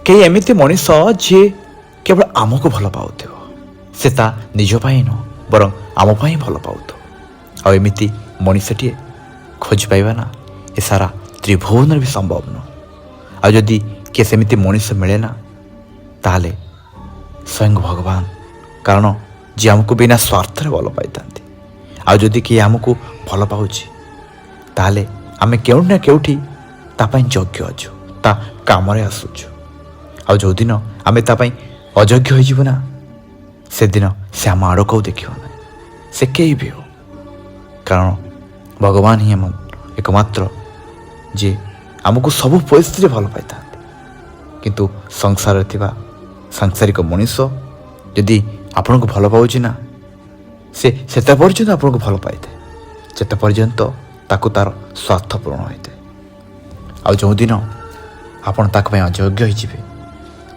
କେହି ଏମିତି ମଣିଷ ଯିଏ କେବଳ ଆମକୁ ଭଲ ପାଉଥିବ, ସେ ତା ନିଜ ପାଇଁ ନୁହଁ ବରଂ ଆମ ପାଇଁ ଭଲ ପାଉଥିବ। ଆଉ ଏମିତି ମଣିଷଟିଏ ଖୋଜି ପାଇବା ନା ଏ ସାରା ତ୍ରିଭୁବନରେ ବି ସମ୍ଭବ ନୁହଁ। ଆଉ ଯଦି କିଏ ସେମିତି ମଣିଷ ମିଳେ ନା, ତାହେଲେ ସ୍ୱୟଂ ଭଗବାନ, କାରଣ ଯିଏ ଆମକୁ ବିନା ସ୍ୱାର୍ଥରେ ଭଲ ପାଇଥାନ୍ତି। ଆଉ ଯଦି କିଏ ଆମକୁ ଭଲ ପାଉଛି, ତାହେଲେ ଆମେ କେଉଁଠି ନା କେଉଁଠି ତା ପାଇଁ ଯୋଗ୍ୟ ଅଛୁ, ତା କାମରେ ଆସୁଛୁ। ଆଉ ଯେଉଁଦିନ ଆମେ ତା ପାଇଁ ଅଯୋଗ୍ୟ ହୋଇଯିବୁ ନା, ସେଦିନ ସେ ଆମ ଆଡ଼କୁ ଆଉ ଦେଖିବ ନାହିଁ, ସେ କେହି ବି ହଉ। କାରଣ ଭଗବାନ ହିଁ ଏକମାତ୍ର ଯିଏ ଆମକୁ ସବୁ ପରିସ୍ଥିତିରେ ଭଲ ପାଇଥାନ୍ତି। କିନ୍ତୁ ସଂସାରରେ ଥିବା ସାଂସାରିକ ମଣିଷ ଯଦି ଆପଣଙ୍କୁ ଭଲ ପାଉଛି ନା, ସେ ସେତେ ପର୍ଯ୍ୟନ୍ତ ଆପଣଙ୍କୁ ଭଲ ପାଇଥାଏ ଯେତେ ପର୍ଯ୍ୟନ୍ତ ତାକୁ ତା'ର ସ୍ୱାର୍ଥ ପୂରଣ ହୋଇଥାଏ। ଆଉ ଯେଉଁଦିନ ଆପଣ ତାଙ୍କ ପାଇଁ ଅଯୋଗ୍ୟ ହୋଇଯିବେ,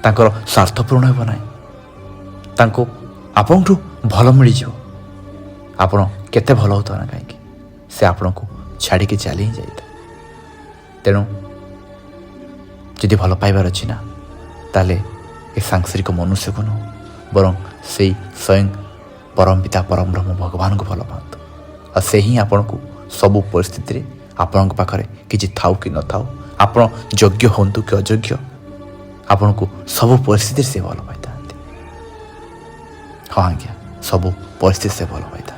ତାଙ୍କର ସ୍ୱାର୍ଥ ପୂରଣ ହେବ ନାହିଁ, ତାଙ୍କୁ ଆପଣଙ୍କଠୁ ଭଲ ମିଳିଯିବ, ଆପଣ କେତେ ଭଲ ହେଉଥିବ ନା କାହିଁକି, ସେ ଆପଣଙ୍କୁ ଛାଡ଼ିକି ଚାଲି ହିଁ ଯାଇଥାଏ। ତେଣୁ ଯଦି ଭଲ ପାଇବାର ଅଛି ନା, ତାହେଲେ ଏ ସାଂସାରିକ ମନୁଷ୍ୟକୁ ନୁହଁ ବରଂ ସେଇ ସ୍ୱୟଂ ପରମ ପିତା ପରମ ବ୍ରହ୍ମ ଭଗବାନଙ୍କୁ ଭଲ ପାଆନ୍ତୁ। ଆଉ ସେ ହିଁ ଆପଣଙ୍କୁ ସବୁ ପରିସ୍ଥିତିରେ, ଆପଣଙ୍କ ପାଖରେ କିଛି ଥାଉ କି ନଥାଉ, ଆପଣ ଯୋଗ୍ୟ ହୁଅନ୍ତୁ କି ଅଯୋଗ୍ୟ, ଆପଣଙ୍କୁ ସବୁ ପରିସ୍ଥିତିରେ ସେ ଭଲ ପାଇଥାନ୍ତି। ହଁ ଆଜ୍ଞା, ସବୁ ପରିସ୍ଥିତି ସେ ଭଲ ପାଇଥାନ୍ତି।